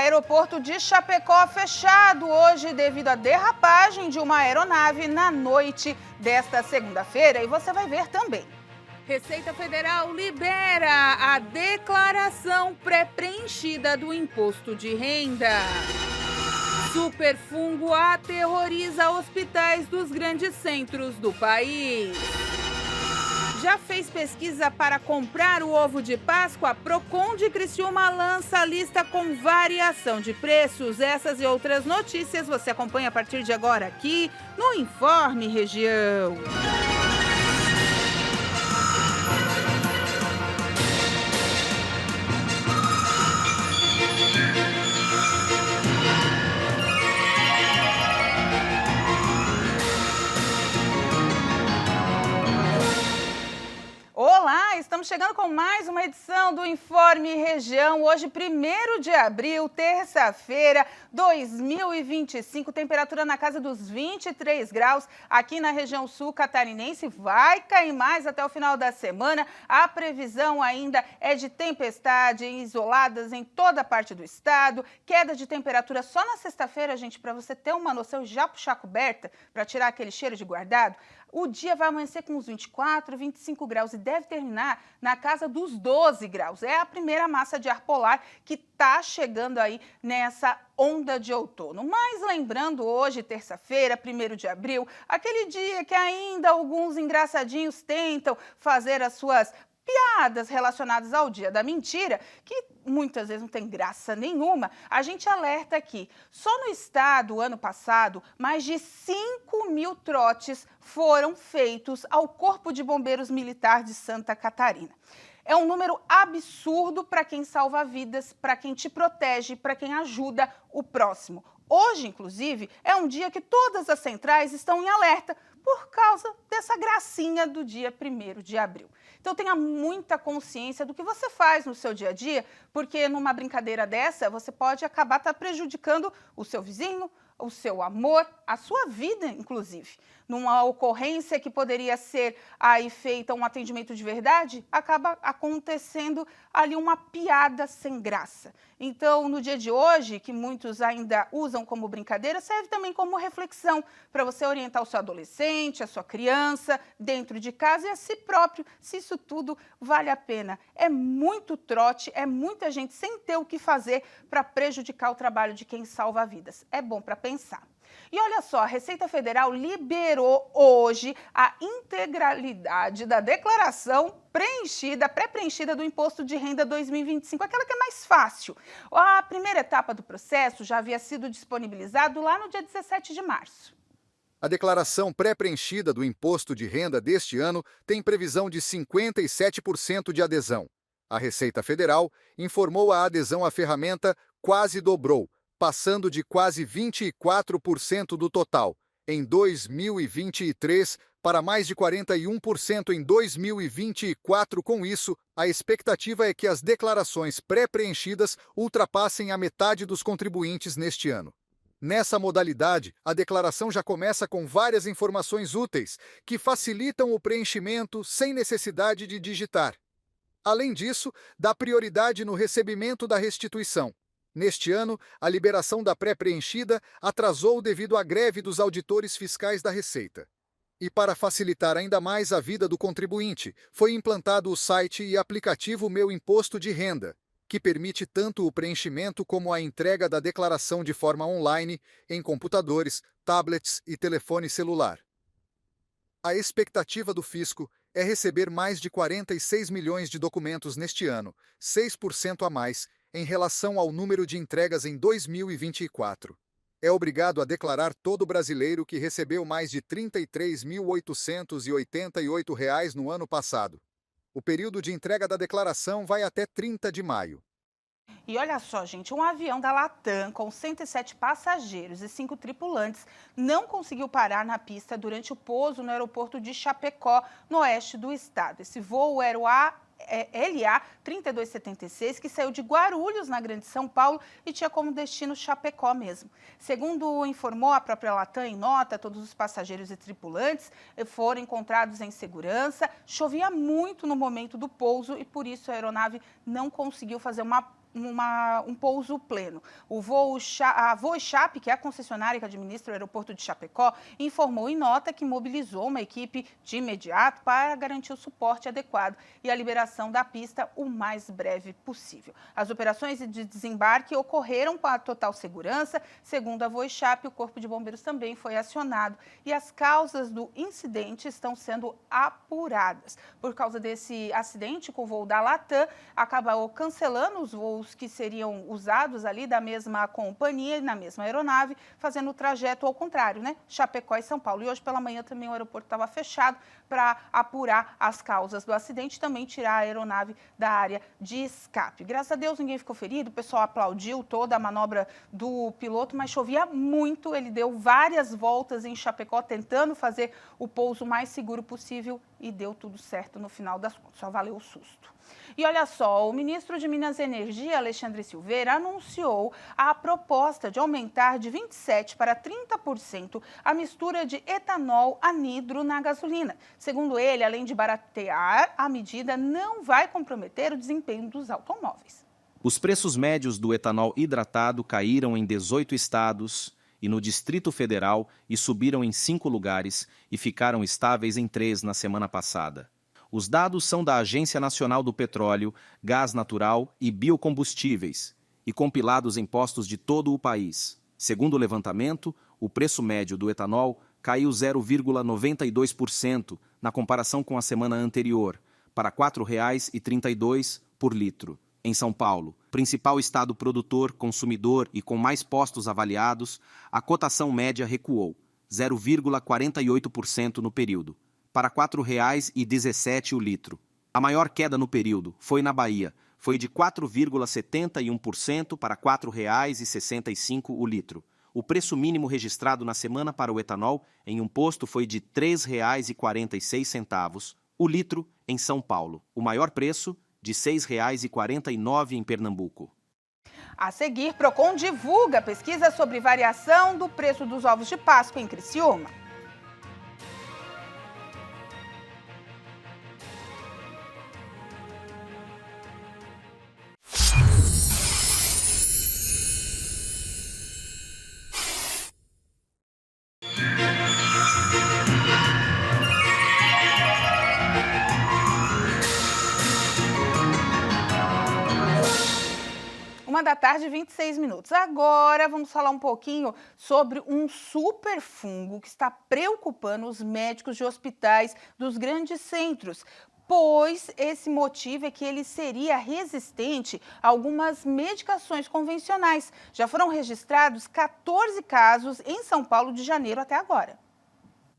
Aeroporto de Chapecó fechado hoje devido à derrapagem de uma aeronave na noite desta segunda-feira, e você vai ver também. Receita Federal libera a declaração pré-preenchida do imposto de renda. Superfungo aterroriza hospitais dos grandes centros do país. Já fez pesquisa para comprar o ovo de Páscoa? Procon de Criciúma lança a lista com variação de preços. Essas e outras notícias você acompanha a partir de agora aqui no Informe Região. Olá, estamos chegando com mais uma edição do Informe Região. Hoje, 1º de abril, terça-feira, 2025, temperatura na casa dos 23 graus aqui na região sul catarinense. Vai cair mais até o final da semana. A previsão ainda é de tempestades isoladas em toda a parte do estado. Queda de temperatura só na sexta-feira, gente, para você ter uma noção, já puxar a coberta para tirar aquele cheiro de guardado. O dia vai amanhecer com uns 24, 25 graus e deve terminar na casa dos 12 graus. É a primeira massa de ar polar que está chegando aí nessa onda de outono. Mas lembrando, hoje, terça-feira, 1º de abril, aquele dia que ainda alguns engraçadinhos tentam fazer as suas piadas relacionadas ao dia da mentira, que muitas vezes não tem graça nenhuma, a gente alerta aqui. Só no estado, ano passado, mais de 5.000 trotes foram feitos ao Corpo de Bombeiros Militar de Santa Catarina. É um número absurdo para quem salva vidas, para quem te protege, para quem ajuda o próximo. Hoje, inclusive, é um dia que todas as centrais estão em alerta por causa dessa gracinha do dia 1º de abril. Então tenha muita consciência do que você faz no seu dia a dia, porque numa brincadeira dessa você pode acabar prejudicando o seu vizinho, o seu amor, a sua vida, inclusive. Numa ocorrência que poderia ser aí feita um atendimento de verdade, acaba acontecendo ali uma piada sem graça. Então, no dia de hoje, que muitos ainda usam como brincadeira, serve também como reflexão para você orientar o seu adolescente, a sua criança, dentro de casa e a si próprio, se isso tudo vale a pena. É muito trote, é muita gente sem ter o que fazer para prejudicar o trabalho de quem salva vidas. É bom para pensar. E olha só, a Receita Federal liberou hoje a integralidade da declaração pré-preenchida do Imposto de Renda 2025, aquela que é mais fácil. A primeira etapa do processo já havia sido disponibilizado lá no dia 17 de março. A declaração pré-preenchida do Imposto de Renda deste ano tem previsão de 57% de adesão. A Receita Federal informou a adesão à ferramenta quase dobrou, passando de quase 24% do total em 2023 para mais de 41% em 2024. Com isso, a expectativa é que as declarações pré-preenchidas ultrapassem a metade dos contribuintes neste ano. Nessa modalidade, a declaração já começa com várias informações úteis que facilitam o preenchimento sem necessidade de digitar. Além disso, dá prioridade no recebimento da restituição. Neste ano, a liberação da pré-preenchida atrasou devido à greve dos auditores fiscais da Receita. E para facilitar ainda mais a vida do contribuinte, foi implantado o site e aplicativo Meu Imposto de Renda, que permite tanto o preenchimento como a entrega da declaração de forma online em computadores, tablets e telefone celular. A expectativa do fisco é receber mais de 46 milhões de documentos neste ano, 6% a mais, em relação ao número de entregas em 2024. É obrigado a declarar todo brasileiro que recebeu mais de R$ 33.888 no ano passado. O período de entrega da declaração vai até 30 de maio. E olha só, gente, um avião da Latam com 107 passageiros e 5 tripulantes não conseguiu parar na pista durante o pouso no aeroporto de Chapecó, no oeste do estado. Esse voo era o LA 3276, que saiu de Guarulhos, na Grande São Paulo, e tinha como destino Chapecó mesmo. Segundo informou a própria Latam em nota, todos os passageiros e tripulantes foram encontrados em segurança. Chovia muito no momento do pouso e, por isso, a aeronave não conseguiu fazer uma um pouso pleno. A Voixap, que é a concessionária que administra o aeroporto de Chapecó, informou em nota que mobilizou uma equipe de imediato para garantir o suporte adequado e a liberação da pista o mais breve possível. As operações de desembarque ocorreram com a total segurança. Segundo a Voixap, o Corpo de Bombeiros também foi acionado e as causas do incidente estão sendo apuradas. Por causa desse acidente com o voo da Latam, acabou cancelando os voos que seriam usados ali da mesma companhia e na mesma aeronave, fazendo o trajeto ao contrário, né? Chapecó e São Paulo. E hoje pela manhã também o aeroporto estava fechado para apurar as causas do acidente e também tirar a aeronave da área de escape. Graças a Deus ninguém ficou ferido, o pessoal aplaudiu toda a manobra do piloto, mas chovia muito, ele deu várias voltas em Chapecó tentando fazer o pouso mais seguro possível e deu tudo certo no final das contas, só valeu o susto. E olha só, o ministro de Minas e Energia, Alexandre Silveira, anunciou a proposta de aumentar de 27% para 30% a mistura de etanol anidro na gasolina. Segundo ele, além de baratear, a medida não vai comprometer o desempenho dos automóveis. Os preços médios do etanol hidratado caíram em 18 estados e no Distrito Federal e subiram em 5 lugares e ficaram estáveis em 3 na semana passada. Os dados são da Agência Nacional do Petróleo, Gás Natural e Biocombustíveis e compilados em postos de todo o país. Segundo o levantamento, o preço médio do etanol caiu 0,92% na comparação com a semana anterior, para R$ 4,32 por litro. Em São Paulo, principal estado produtor, consumidor e com mais postos avaliados, a cotação média recuou 0,48% no período, para R$ 4,17 o litro. A maior queda no período foi na Bahia, foi de 4,71% para R$ 4,65 o litro. O preço mínimo registrado na semana para o etanol em um posto foi de R$ 3,46 o litro em São Paulo. O maior preço, de R$ 6,49 em Pernambuco. A seguir, Procon divulga pesquisa sobre variação do preço dos ovos de Páscoa em Criciúma. Da tarde, 26 minutos. Agora vamos falar um pouquinho sobre um super fungo que está preocupando os médicos de hospitais dos grandes centros, pois esse motivo é que ele seria resistente a algumas medicações convencionais. Já foram registrados 14 casos em São Paulo de janeiro até agora.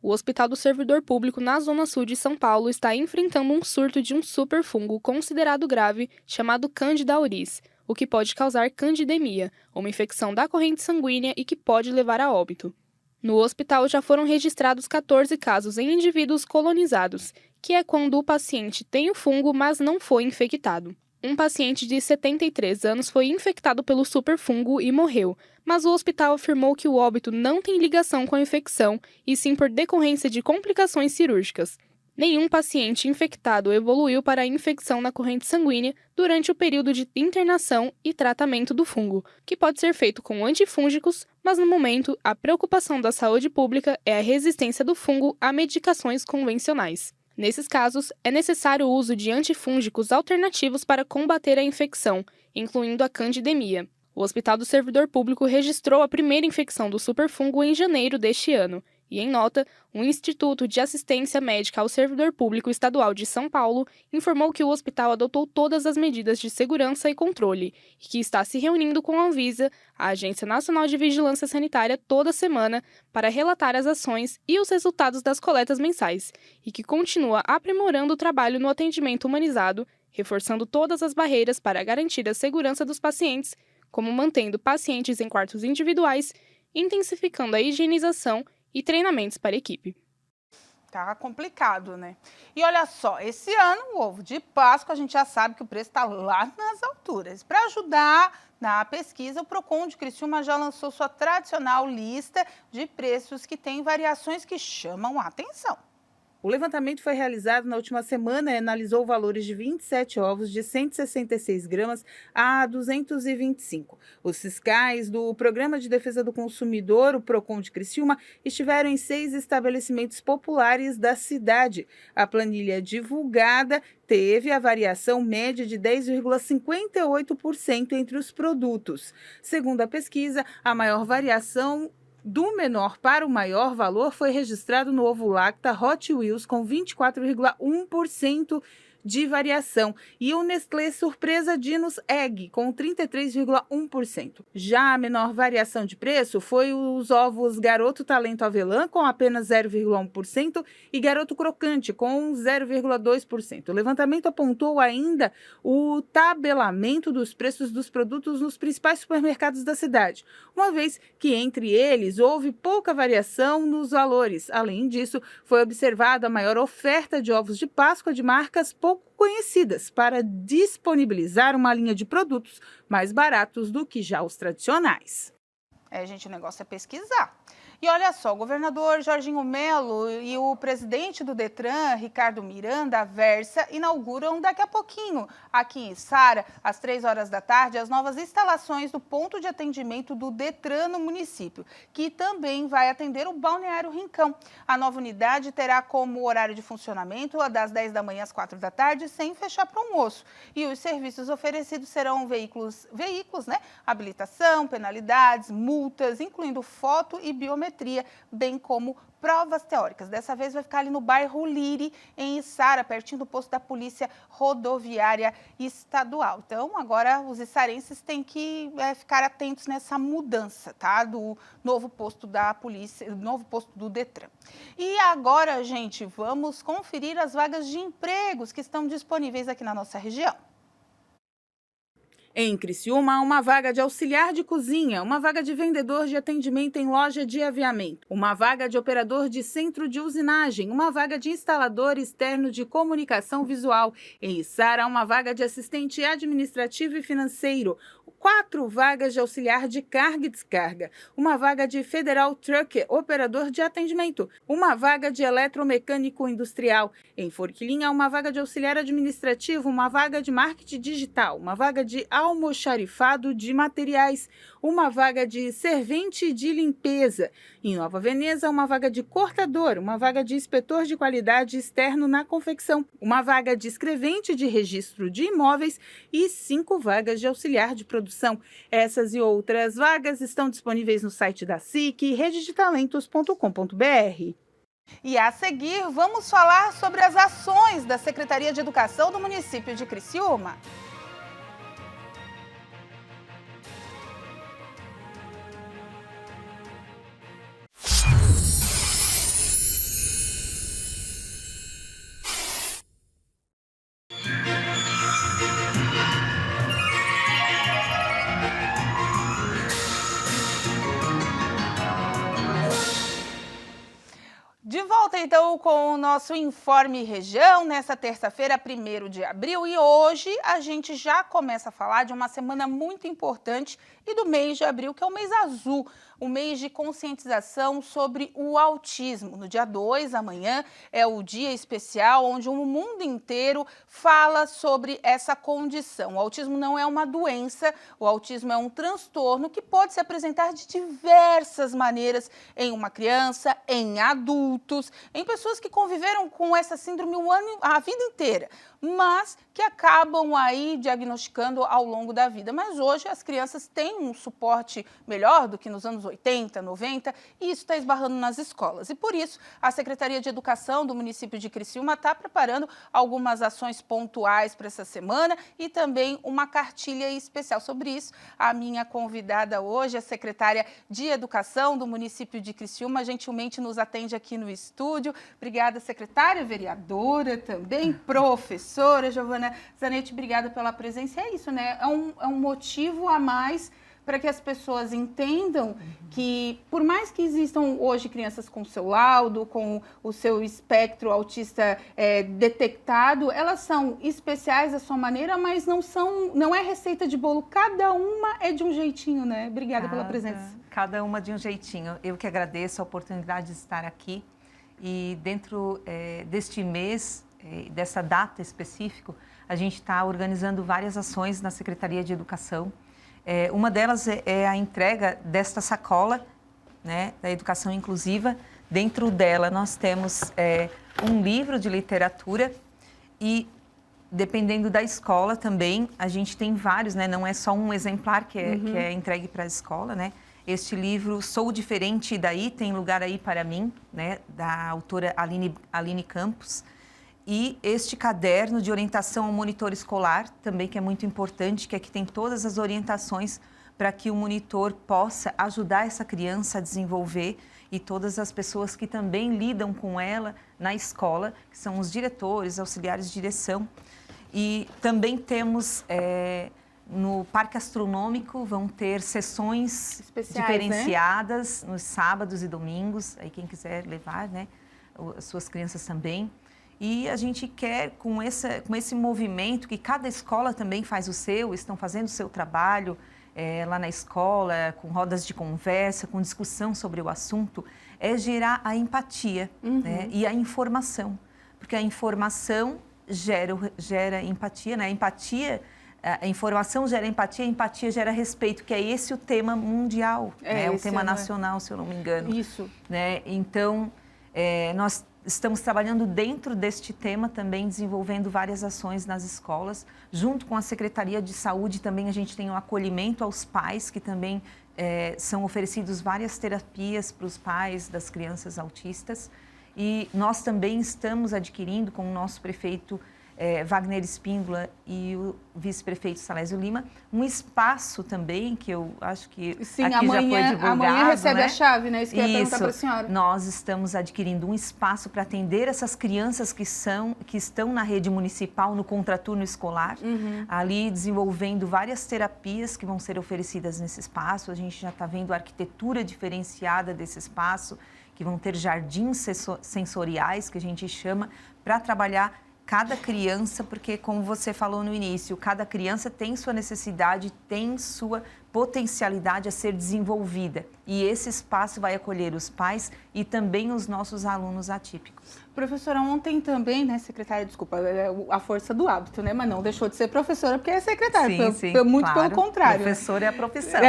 O Hospital do Servidor Público na Zona Sul de São Paulo está enfrentando um surto de um superfungo considerado grave chamado Candida auris, o que pode causar candidemia, uma infecção da corrente sanguínea e que pode levar a óbito. No hospital já foram registrados 14 casos em indivíduos colonizados, que é quando o paciente tem o fungo, mas não foi infectado. Um paciente de 73 anos foi infectado pelo superfungo e morreu, mas o hospital afirmou que o óbito não tem ligação com a infecção, e sim por decorrência de complicações cirúrgicas. Nenhum paciente infectado evoluiu para a infecção na corrente sanguínea durante o período de internação e tratamento do fungo, que pode ser feito com antifúngicos, mas no momento a preocupação da saúde pública é a resistência do fungo a medicações convencionais. Nesses casos, é necessário o uso de antifúngicos alternativos para combater a infecção, incluindo a candidemia. O Hospital do Servidor Público registrou a primeira infecção do superfungo em janeiro deste ano. E, em nota, o Instituto de Assistência Médica ao Servidor Público Estadual de São Paulo informou que o hospital adotou todas as medidas de segurança e controle e que está se reunindo com a Anvisa, a Agência Nacional de Vigilância Sanitária, toda semana para relatar as ações e os resultados das coletas mensais e que continua aprimorando o trabalho no atendimento humanizado, reforçando todas as barreiras para garantir a segurança dos pacientes, como mantendo pacientes em quartos individuais, intensificando a higienização e treinamentos para a equipe. Tá complicado, né? E olha só, esse ano o ovo de Páscoa a gente já sabe que o preço está lá nas alturas. Para ajudar na pesquisa, o Procon de Criciúma já lançou sua tradicional lista de preços que tem variações que chamam a atenção. O levantamento foi realizado na última semana e analisou valores de 27 ovos de 166 gramas a 225. Os fiscais do Programa de Defesa do Consumidor, o PROCON de Criciúma, estiveram em 6 estabelecimentos populares da cidade. A planilha divulgada teve a variação média de 10,58% entre os produtos. Segundo a pesquisa, a maior variação do menor para o maior valor foi registrado no ovo Lacta Hot Wheels, com 24,1% de variação, e o Nestlé Surpresa Dinos Egg, com 33,1%. Já a menor variação de preço foi os ovos Garoto Talento Avelã, com apenas 0,1%, e Garoto Crocante, com 0,2%. O levantamento apontou ainda o tabelamento dos preços dos produtos nos principais supermercados da cidade, uma vez que entre eles houve pouca variação nos valores. Além disso, foi observada a maior oferta de ovos de Páscoa de marcas pouco conhecidas para disponibilizar uma linha de produtos mais baratos do que já os tradicionais. Gente, o negócio é pesquisar. E olha só, o governador Jorginho Melo e o presidente do Detran, Ricardo Miranda Versa, inauguram daqui a pouquinho, aqui em Içara, às 3 horas da tarde, as novas instalações do ponto de atendimento do Detran no município, que também vai atender o Balneário Rincão. A nova unidade terá como horário de funcionamento das 10 da manhã às 4 da tarde, sem fechar para o almoço. E os serviços oferecidos serão veículos, né? Habilitação, penalidades, multas, incluindo foto e biometria, bem como provas teóricas. Dessa vez vai ficar ali no bairro Liri, em Içara, pertinho do posto da Polícia Rodoviária Estadual. Então, agora os içarenses têm que ficar atentos nessa mudança, tá? Do novo posto da polícia, do novo posto do Detran. E agora, gente, vamos conferir as vagas de empregos que estão disponíveis aqui na nossa região. Em Criciúma, há uma vaga de auxiliar de cozinha, uma vaga de vendedor de atendimento em loja de aviamento, uma vaga de operador de centro de usinagem, uma vaga de instalador externo de comunicação visual. Em Içara, há uma vaga de assistente administrativo e financeiro, 4 vagas de auxiliar de carga e descarga, uma vaga de Federal Truck, operador de atendimento, uma vaga de eletromecânico industrial. Em Forquilinha, uma vaga de auxiliar administrativo, uma vaga de marketing digital, uma vaga de almoxarifado de materiais, uma vaga de servente de limpeza. Em Nova Veneza, uma vaga de cortador, uma vaga de inspetor de qualidade externo na confecção, uma vaga de escrevente de registro de imóveis e 5 vagas de auxiliar de produção. Essas e outras vagas estão disponíveis no site da SIC e rededetalentos.com.br. E a seguir, vamos falar sobre as ações da Secretaria de Educação do município de Criciúma. De volta, então, com o nosso Informe Região, nessa terça-feira, 1º de abril. E hoje a gente já começa a falar de uma semana muito importante e do mês de abril, que é o mês azul, o mês de conscientização sobre o autismo. No dia 2, amanhã, é o dia especial onde o mundo inteiro fala sobre essa condição. O autismo não é uma doença, o autismo é um transtorno que pode se apresentar de diversas maneiras em uma criança, em adultos, em pessoas que conviveram com essa síndrome a vida inteira, mas que acabam aí diagnosticando ao longo da vida. Mas hoje as crianças têm um suporte melhor do que nos anos 80, 90, e isso está esbarrando nas escolas. E por isso, a Secretaria de Educação do município de Criciúma está preparando algumas ações pontuais para essa semana e também uma cartilha especial. Sobre isso, a minha convidada hoje, a secretária de Educação do município de Criciúma, gentilmente nos atende aqui no estúdio. Obrigada, secretária, vereadora também, professora Giovana Zanetti, obrigada pela presença. É isso, né? É um motivo a mais para que as pessoas entendam que, por mais que existam hoje crianças com seu laudo, com o seu espectro autista detectado, elas são especiais à sua maneira, mas não é receita de bolo. Cada uma é de um jeitinho, né? Obrigada pela presença. Cada uma de um jeitinho. Eu que agradeço a oportunidade de estar aqui e dentro deste mês, dessa data específica, a gente está organizando várias ações na Secretaria de Educação. Uma delas é a entrega desta sacola, né, da educação inclusiva. Dentro dela nós temos um livro de literatura e, dependendo da escola também, a gente tem vários, né? Não é só um exemplar que é entregue para a escola, né? Este livro, Sou Diferente e Daí, Tem Lugar Aí Para Mim, né? Da autora Aline Campos. E este caderno de orientação ao monitor escolar, também que é muito importante, que aqui tem todas as orientações para que o monitor possa ajudar essa criança a desenvolver, e todas as pessoas que também lidam com ela na escola, que são os diretores, auxiliares de direção. E também temos, no Parque Astronômico, vão ter sessões especiais, diferenciadas, né? Nos sábados e domingos, aí quem quiser levar, né, as suas crianças também. E a gente quer, com esse movimento, que cada escola também faz o seu, estão fazendo o seu trabalho, lá na escola, com rodas de conversa, com discussão sobre o assunto, é gerar a empatia, né? E a informação. Porque a informação gera empatia, né? A informação gera empatia, a empatia gera respeito, que é esse o tema mundial, né? O tema nacional, se eu não me engano. Isso. Né? Então, nós estamos trabalhando dentro deste tema também, desenvolvendo várias ações nas escolas. Junto com a Secretaria de Saúde também a gente tem um acolhimento aos pais, que também são oferecidos várias terapias para os pais das crianças autistas. E nós também estamos adquirindo com o nosso prefeito Wagner Espíndola e o vice-prefeito Salésio Lima, um espaço também, que eu acho que sim, aqui amanhã, já foi divulgado. Amanhã recebe, né? a chave, né? Isso que eu ia perguntar para a senhora. Nós estamos adquirindo um espaço para atender essas crianças que estão na rede municipal, no contraturno escolar, ali desenvolvendo várias terapias que vão ser oferecidas nesse espaço. A gente já está vendo a arquitetura diferenciada desse espaço, que vão ter jardins sensoriais, que a gente chama, para trabalhar cada criança, porque, como você falou no início, cada criança tem sua necessidade, tem sua potencialidade a ser desenvolvida. E esse espaço vai acolher os pais e também os nossos alunos atípicos. Professora, ontem também, né, secretária, desculpa, a força do hábito, né, mas não deixou de ser professora porque é secretária, muito claro. Pelo contrário. Professora é a profissão.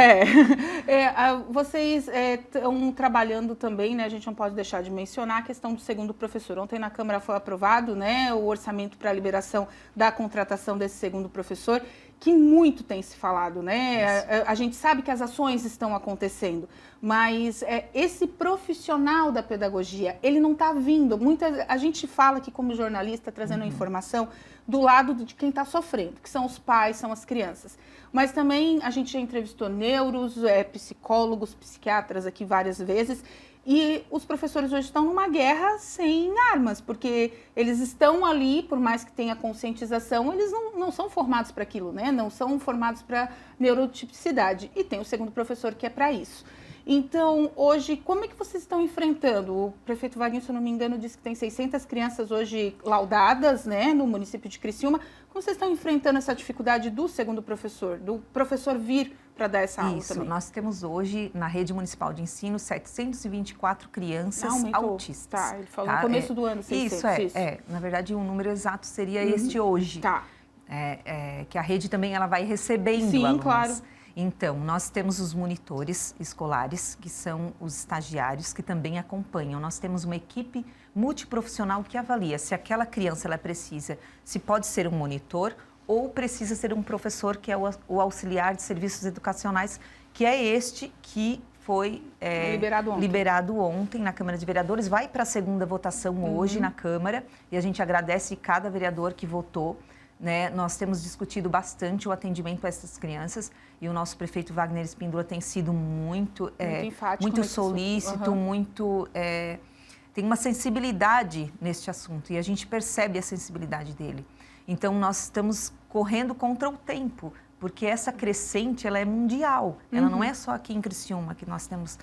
Vocês estão trabalhando também, né, a gente não pode deixar de mencionar a questão do segundo professor. Ontem na Câmara foi aprovado, né, o orçamento para a liberação da contratação desse segundo professor, que muito tem se falado, né? A gente sabe que as ações estão acontecendo, mas esse profissional da pedagogia, ele não está vindo. A gente fala aqui como jornalista, trazendo informação do lado de quem está sofrendo, que são os pais, são as crianças. Mas também a gente já entrevistou neuros, psicólogos, psiquiatras aqui várias vezes, e os professores hoje estão numa guerra sem armas, porque eles estão ali, por mais que tenha conscientização, eles não são formados para aquilo, né? Não são formados para neurotipicidade. E tem o segundo professor que é para isso. Então, hoje, como é que vocês estão enfrentando? O prefeito Wagner, se eu não me engano, disse que tem 600 crianças hoje laudadas, né, no município de Criciúma. Como vocês estão enfrentando essa dificuldade do segundo professor, do professor vir para dar essa aula também? Nós temos hoje, na rede municipal de ensino, 724 crianças autistas. Tá, ele falou no começo do ano, 600. Isso. Na verdade, o número exato seria este hoje. Tá. Que a rede também ela vai recebendo Sim, alunos. claro. Então, nós temos os monitores escolares, que são os estagiários que também acompanham. Nós temos uma equipe multiprofissional que avalia se aquela criança ela precisa, se pode ser um monitor ou precisa ser um professor, que é o auxiliar de serviços educacionais, que é este que foi liberado ontem na Câmara de Vereadores. Vai para a segunda votação hoje na Câmara e a gente agradece cada vereador que votou. Né? Nós temos discutido bastante o atendimento a essas crianças e o nosso prefeito Wagner Espíndola tem sido muito enfático, muito solícito, tem uma sensibilidade neste assunto e a gente percebe a sensibilidade dele. Então, nós estamos correndo contra o tempo, porque essa crescente ela é mundial, ela não é só aqui em Criciúma que nós temos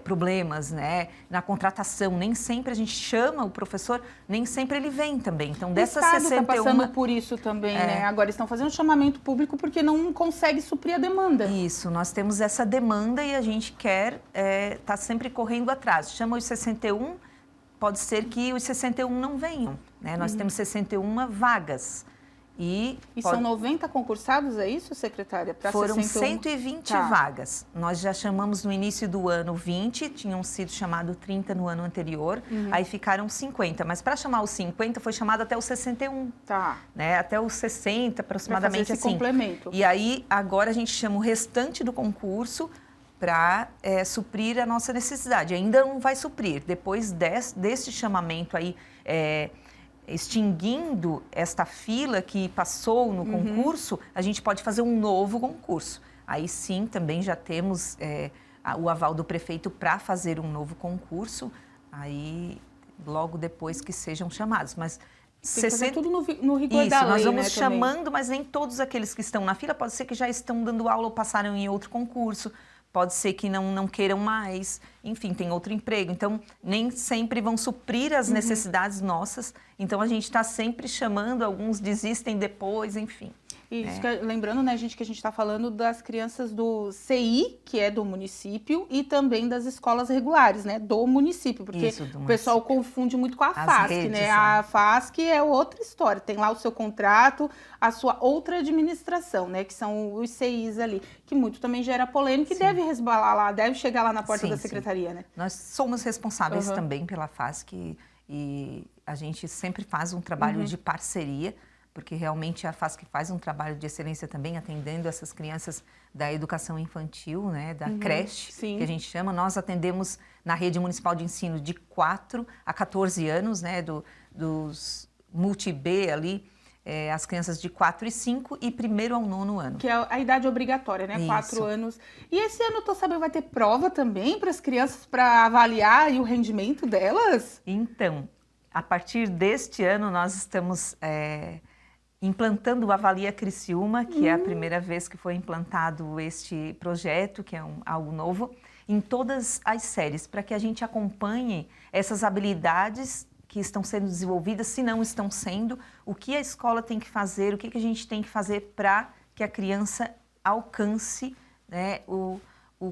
problemas, né, na contratação. Nem sempre a gente chama o professor, nem sempre ele vem também. Então, dessas 61... O Estado está passando por isso também, né? Agora estão fazendo chamamento público porque não consegue suprir a demanda. Isso, nós temos essa demanda e a gente quer estar sempre correndo atrás. Chama os 61, pode ser que os 61 não venham, né? Nós temos 61 vagas. E são 90 concursados, é isso, secretária? Foram 120 vagas. Nós já chamamos no início do ano 20, tinham sido chamados 30 no ano anterior, aí ficaram 50. Mas para chamar os 50 foi chamado até os 61. Tá. Né? Até os 60 aproximadamente, pra fazer esse complemento. E aí agora a gente chama o restante do concurso para suprir a nossa necessidade. Ainda não vai suprir. Depois deste chamamento aí, extinguindo esta fila que passou no concurso, a gente pode fazer um novo concurso. Aí sim, também já temos o aval do prefeito para fazer um novo concurso, aí logo depois que sejam chamados. Mas tem que fazer tudo no rigor da lei, nós vamos né, chamando, mas nem todos aqueles que estão na fila, pode ser que já estão dando aula ou passaram em outro concurso, pode ser que não queiram mais, enfim, tem outro emprego. Então, nem sempre vão suprir as necessidades nossas. Então, a gente está sempre chamando, alguns desistem depois, enfim. Isso, lembrando, né, gente, que a gente está falando das crianças do CI, que é do município, e também das escolas regulares, né, do município, porque o pessoal confunde muito com a FASC, né? A FASC é outra história, tem lá o seu contrato, a sua outra administração, né, que são os CIs ali, que muito também gera polêmica e deve resbalar lá, deve chegar lá na porta da secretaria, né? Nós somos responsáveis também pela FASC e a gente sempre faz um trabalho de parceria, porque realmente a FASC faz um trabalho de excelência também, atendendo essas crianças da educação infantil, né, da creche, que a gente chama. Nós atendemos na rede municipal de ensino de 4 a 14 anos, né, dos multi-B ali, as crianças de 4 e 5 e 1º ao 9º ano. Que é a idade obrigatória, né, 4 anos. E esse ano, tô sabendo, vai ter prova também para as crianças para avaliar o rendimento delas? Então, a partir deste ano, nós estamos implantando o Avalia Criciúma, que é a primeira vez que foi implantado este projeto, que é algo novo, em todas as séries, para que a gente acompanhe essas habilidades que estão sendo desenvolvidas, se não estão sendo, o que a escola tem que fazer, o que a gente tem que fazer para que a criança alcance, né, o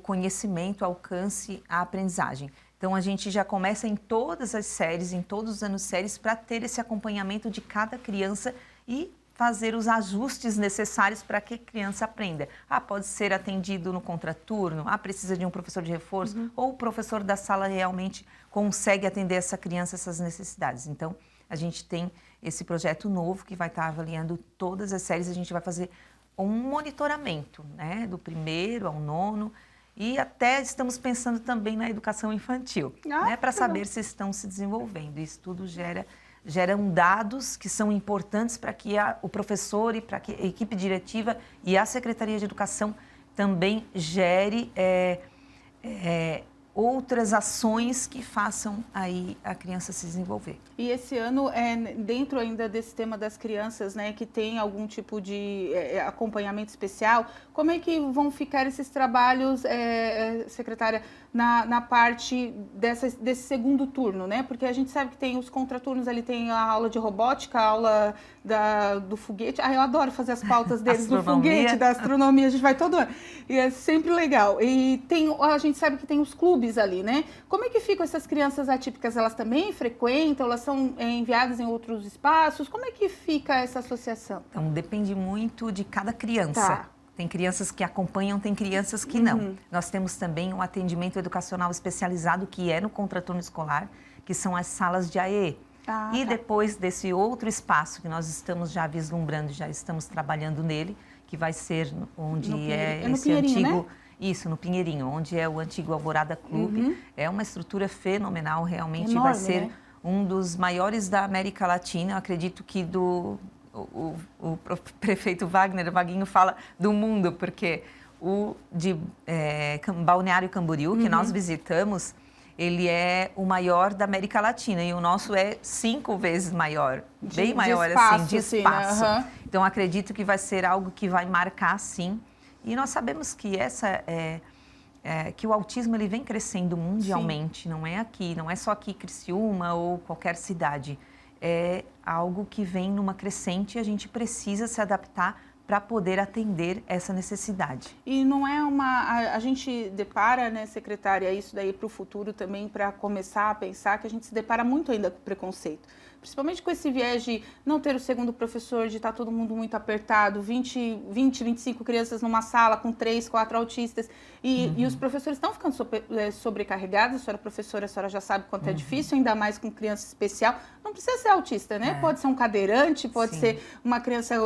conhecimento, alcance a aprendizagem. Então, a gente já começa em todas as séries, em todos os anos séries, para ter esse acompanhamento de cada criança e fazer os ajustes necessários para que a criança aprenda. Pode ser atendido no contraturno, precisa de um professor de reforço, ou o professor da sala realmente consegue atender essa criança, essas necessidades. Então, a gente tem esse projeto novo que vai estar avaliando todas as séries, a gente vai fazer um monitoramento, né, do 1º ao 9º, e até estamos pensando também na educação infantil, né, para saber se estão se desenvolvendo. Isso tudo geram dados que são importantes para que o professor e para que a equipe diretiva e a Secretaria de Educação também gere outras ações que façam aí a criança se desenvolver. E esse ano, dentro ainda desse tema das crianças, né, que tem algum tipo de acompanhamento especial, como é que vão ficar esses trabalhos, secretária, na parte desse segundo turno, né? Porque a gente sabe que tem os contraturnos ali, tem a aula de robótica, a aula do foguete. Eu adoro fazer as pautas deles do foguete, da astronomia, a gente vai todo ano. E é sempre legal. E a gente sabe que tem os clubes ali, né? Como é que ficam essas crianças atípicas? Elas também frequentam? Elas são enviadas em outros espaços? Como é que fica essa associação? Então, depende muito de cada criança. Tem crianças que acompanham, tem crianças que não. Nós temos também um atendimento educacional especializado que é no contraturno escolar, que são as salas de AE. Depois desse outro espaço que nós estamos já vislumbrando, já estamos trabalhando nele, que vai ser onde esse antigo... Né? Isso, no Pinheirinho, onde é o antigo Alvorada Clube. É uma estrutura fenomenal, realmente. Enorme, vai ser um dos maiores da América Latina. Eu acredito que o prefeito Vaguinho fala do mundo, porque o de Balneário Camboriú, que nós visitamos, ele é o maior da América Latina e o nosso é 5 vezes maior, bem maior assim, de espaço. Então, acredito que vai ser algo que vai marcar, sim. E nós sabemos que que o autismo ele vem crescendo mundialmente, não é aqui, não é só aqui Criciúma ou qualquer cidade. É algo que vem numa crescente e a gente precisa se adaptar para poder atender essa necessidade. E não é a gente depara, né, secretária, isso daí para o futuro também, para começar a pensar que a gente se depara muito ainda com preconceito. Principalmente com esse viés de não ter o segundo professor, de estar todo mundo muito apertado, 25 crianças numa sala com 3, 4 autistas, e os professores estão ficando sobrecarregados. A senhora professora, a senhora já sabe quanto é difícil, ainda mais com criança especial. Não precisa ser autista, né? Pode ser um cadeirante, pode ser uma criança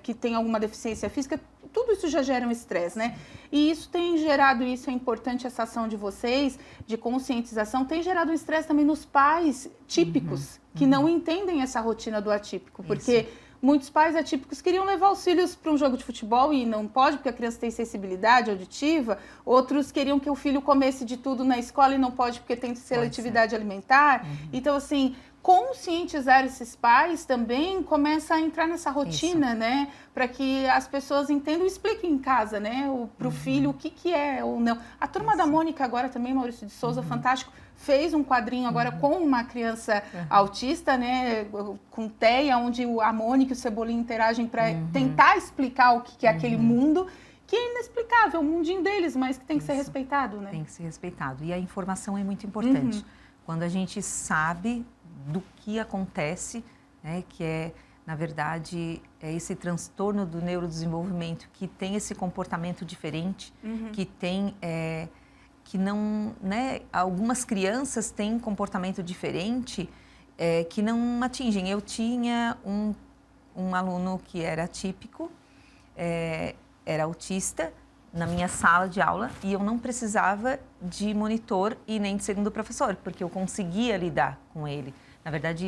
que tem alguma deficiência física. Tudo isso já gera um estresse, né? E isso tem gerado, isso é importante, essa ação de vocês, de conscientização, tem gerado um estresse também nos pais típicos, que não entendem essa rotina do atípico, porque muitos pais atípicos queriam levar os filhos para um jogo de futebol e não pode, porque a criança tem sensibilidade auditiva, outros queriam que o filho comesse de tudo na escola e não pode porque tem seletividade alimentar. Então, assim, conscientizar esses pais também começa a entrar nessa rotina, né? Para que as pessoas entendam e expliquem em casa, né? Para o filho o que é ou não. A Turma da Mônica agora também, Maurício de Souza, fantástico, fez um quadrinho agora com uma criança autista, né? Com TEA, onde a Mônica e o Cebolinha interagem para tentar explicar o que é aquele mundo, que é inexplicável, o mundinho deles, mas que tem que ser respeitado, né? Tem que ser respeitado. E a informação é muito importante. Quando a gente sabe do que acontece, né, que é, na verdade, esse transtorno do neurodesenvolvimento que tem esse comportamento diferente, que tem, que não, né, algumas crianças têm comportamento diferente que não atingem. Eu tinha um aluno que era atípico, era autista, na minha sala de aula, e eu não precisava de monitor e nem de segundo professor, porque eu conseguia lidar com ele. Na verdade,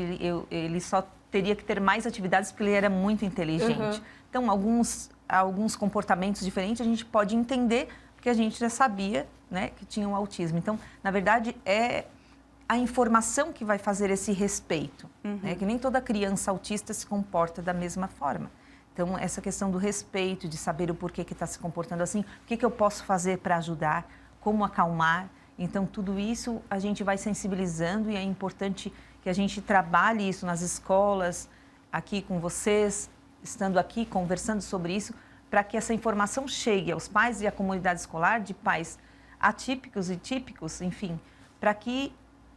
ele só teria que ter mais atividades porque ele era muito inteligente. Então, alguns comportamentos diferentes a gente pode entender porque a gente já sabia, né, que tinha um autismo. Então, na verdade, é a informação que vai fazer esse respeito. Né? Que nem toda criança autista se comporta da mesma forma. Então, essa questão do respeito, de saber o porquê que está se comportando assim, o que eu posso fazer para ajudar, como acalmar. Então, tudo isso a gente vai sensibilizando e é importante que a gente trabalhe isso nas escolas, aqui com vocês, estando aqui, conversando sobre isso, para que essa informação chegue aos pais e à comunidade escolar, de pais atípicos e típicos, enfim, para que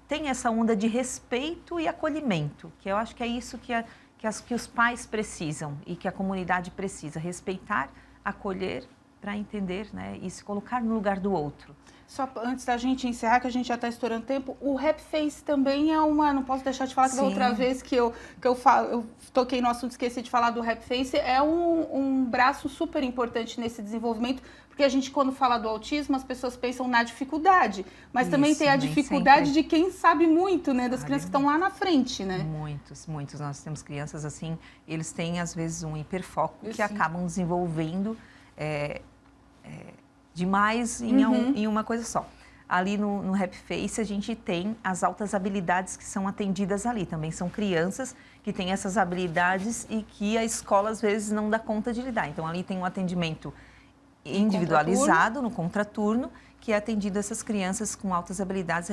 tenha essa onda de respeito e acolhimento, que eu acho que é isso que os pais precisam e que a comunidade precisa, respeitar, acolher, para entender, né, e se colocar no lugar do outro. Só antes da gente encerrar, que a gente já está estourando tempo, o Happy Face também é uma... Não posso deixar de falar que da outra vez que eu toquei no assunto, esqueci de falar do Happy Face, é um braço super importante nesse desenvolvimento, porque a gente, quando fala do autismo, as pessoas pensam na dificuldade, mas também tem a dificuldade de quem sabe muito, né? Das crianças que estão lá na frente, né? Muitos. Nós temos crianças assim, eles têm, às vezes, um hiperfoco que acabam desenvolvendo demais em uma coisa só. Ali no Happy Face a gente tem as altas habilidades que são atendidas ali. Também são crianças que têm essas habilidades e que a escola às vezes não dá conta de lidar. Então ali tem um atendimento individualizado no contraturno, que é atendido a essas crianças com altas habilidades.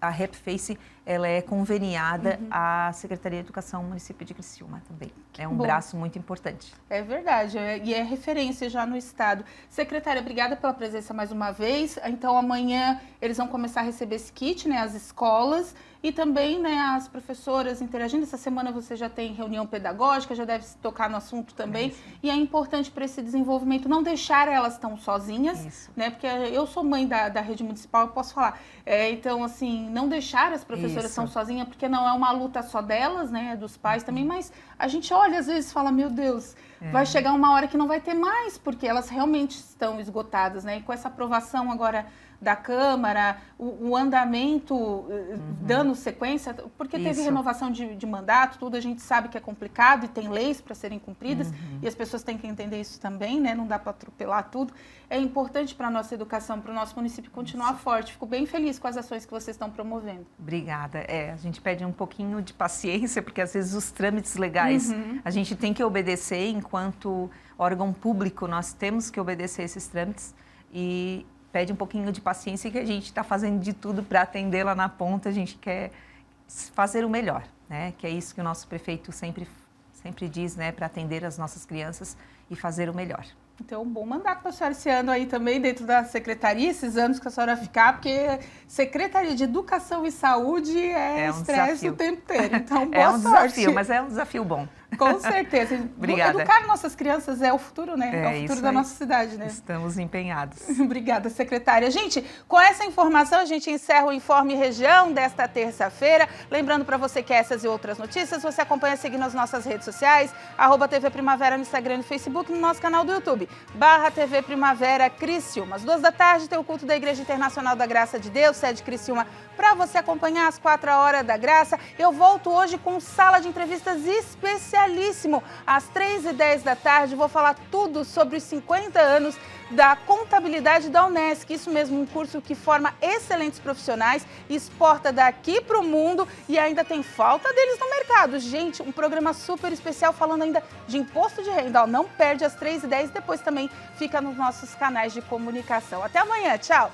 A Happy Face, ela é conveniada à Secretaria de Educação do município de Criciúma também. É um braço muito importante. É verdade, e é referência já no estado. Secretária, obrigada pela presença mais uma vez. Então, amanhã eles vão começar a receber esse kit, né, as escolas, e também, né, as professoras interagindo. Essa semana você já tem reunião pedagógica, já deve se tocar no assunto também. E é importante para esse desenvolvimento não deixar elas tão sozinhas, né, porque eu sou mãe da rede municipal, eu posso falar. Então, assim, não deixar as professoras tão sozinhas, porque não é uma luta só delas, né, dos pais também, mas a gente olha, às vezes, fala, meu Deus, vai chegar uma hora que não vai ter mais, porque elas realmente estão esgotadas, né, e com essa aprovação agora da Câmara, o andamento dando sequência, porque teve renovação de mandato, tudo a gente sabe que é complicado e tem leis para serem cumpridas e as pessoas têm que entender isso também, né? Não dá para atropelar tudo. É importante para a nossa educação, para o nosso município continuar forte. Fico bem feliz com as ações que vocês estão promovendo. Obrigada. A gente pede um pouquinho de paciência, porque às vezes os trâmites legais a gente tem que obedecer enquanto órgão público, nós temos que obedecer esses trâmites e pede um pouquinho de paciência, que a gente está fazendo de tudo para atender lá na ponta, a gente quer fazer o melhor, né? Que é isso que o nosso prefeito sempre sempre diz, né, para atender as nossas crianças e fazer o melhor. Então, bom mandato para a senhora esse ano aí também, dentro da secretaria, esses anos que a senhora ficar, porque Secretaria de Educação e Saúde é um estresse o tempo inteiro. Então, boa sorte. Desafio, mas é um desafio bom. Com certeza. Obrigada. Educar nossas crianças é o futuro, né? É o futuro da nossa cidade, né? Estamos empenhados. Obrigada, secretária. Gente, com essa informação, a gente encerra o Informe Região desta terça-feira. Lembrando para você que essas e outras notícias, você acompanha seguindo as nossas redes sociais, @TV Primavera no Instagram e no Facebook, no nosso canal do YouTube, /TV Primavera Criciúma. Às 2 da tarde tem o culto da Igreja Internacional da Graça de Deus, sede Criciúma, para você acompanhar às 4 horas da graça. Eu volto hoje com sala de entrevistas especialíssimo. Às 3h10 da tarde, vou falar tudo sobre os 50 anos da contabilidade da Unesc. Isso mesmo, um curso que forma excelentes profissionais, exporta daqui para o mundo e ainda tem falta deles no mercado. Gente, um programa super especial falando ainda de imposto de renda. Ó, não perde às 3h10, depois também fica nos nossos canais de comunicação. Até amanhã, tchau!